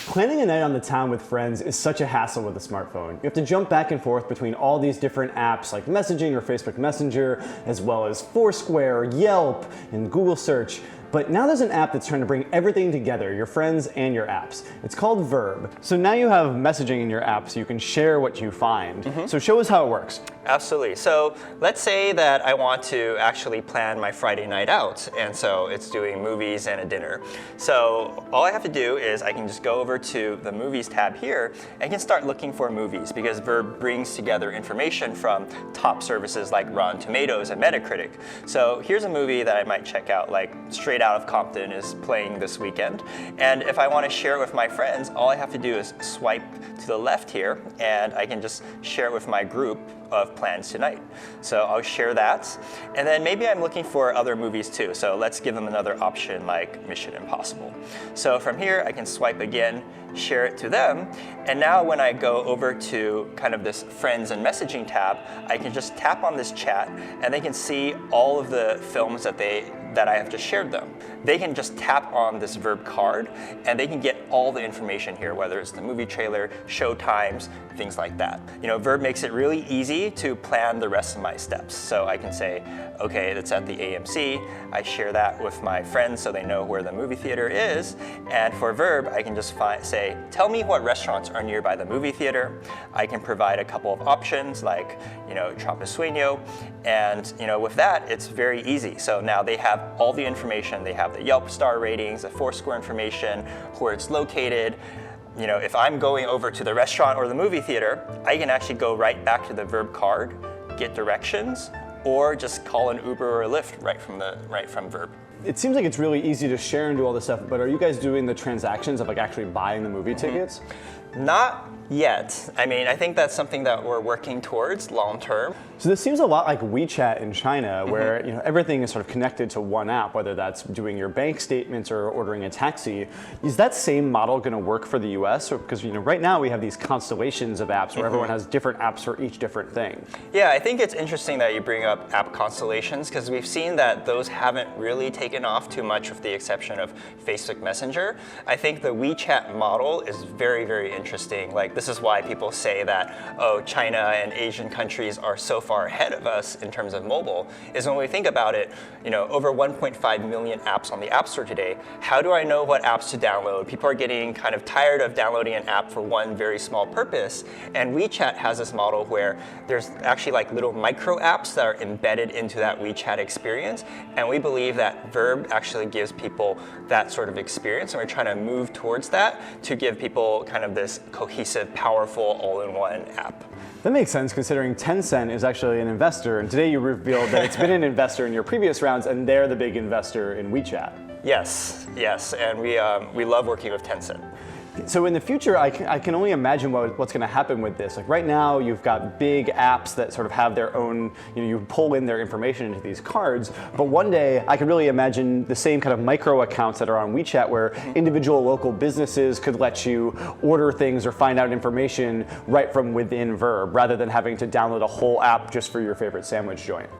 Planning a night on the town with friends is such a hassle with a smartphone. You have to jump back and forth between all these different apps like messaging or Facebook Messenger, as well as Foursquare, Yelp, and Google Search. But now there's an app that's trying to bring everything together, your friends and your apps. It's called Vurb. So now you have messaging in your app so you can share what you find. So show us how it works. Absolutely. So let's say that I want to actually plan my Friday night out, and so it's doing movies and a dinner. So all I have to do is I can just go over to the movies tab here and can start looking for movies, because Vurb brings together information from top services like Rotten Tomatoes and Metacritic. So here's a movie that I might check out, like Straight Out of Compton is playing this weekend. And if I want to share it with my friends, all I have to do is swipe to the left here, and I can just share it with my group of plans tonight. So I'll share that. And then maybe I'm looking for other movies too. So let's give them another option like Mission Impossible. So from here, I can swipe again, share it to them. And now when I go over to kind of this Friends and Messaging tab, I can just tap on this chat and they can see all of the films that I have just shared them. They can just tap on this Vurb card and they can get all the information here, whether it's the movie trailer, show times, things like that. You know, Vurb makes it really easy to plan the rest of my steps. So I can say, okay, that's at the AMC. I share that with my friends so they know where the movie theater is. And for Vurb, I can just say, tell me what restaurants are nearby the movie theater. I can provide a couple of options like, Tramposueño. And, with that, it's very easy. So now they have all the information. They have the Yelp star ratings, the Foursquare information, where it's located. If I'm going over to the restaurant or the movie theater, I can actually go right back to the Vurb card, get directions, or just call an Uber or a Lyft right from Vurb. It seems like it's really easy to share and do all this stuff, but are you guys doing the transactions of actually buying the movie tickets? Not yet. I think that's something that we're working towards long term. So this seems a lot like WeChat in China, where everything is sort of connected to one app, whether that's doing your bank statements or ordering a taxi. Is that same model going to work for the US? Because right now we have these constellations of apps where everyone has different apps for each different thing. Yeah, I think it's interesting that you bring up app constellations, because we've seen that those haven't really taken off too much, with the exception of Facebook Messenger. I think the WeChat model is very, very interesting. This is why people say that, China and Asian countries are so far ahead of us in terms of mobile, is when we think about it, over 1.5 million apps on the App Store today. How do I know what apps to download? People are getting kind of tired of downloading an app for one very small purpose. And WeChat has this model where there's actually little micro apps that are embedded into that WeChat experience. And we believe that Vurb actually gives people that sort of experience. And we're trying to move towards that to give people kind of this cohesive, powerful, all-in-one app. That makes sense, considering Tencent is actually an investor, and today you revealed that it's been an investor in your previous rounds, and they're the big investor in WeChat. Yes, and we love working with Tencent. So in the future, I can only imagine what's going to happen with this. Right now, you've got big apps that sort of have their own, you pull in their information into these cards, but one day I could really imagine the same kind of micro accounts that are on WeChat, where individual local businesses could let you order things or find out information right from within Vurb, rather than having to download a whole app just for your favorite sandwich joint.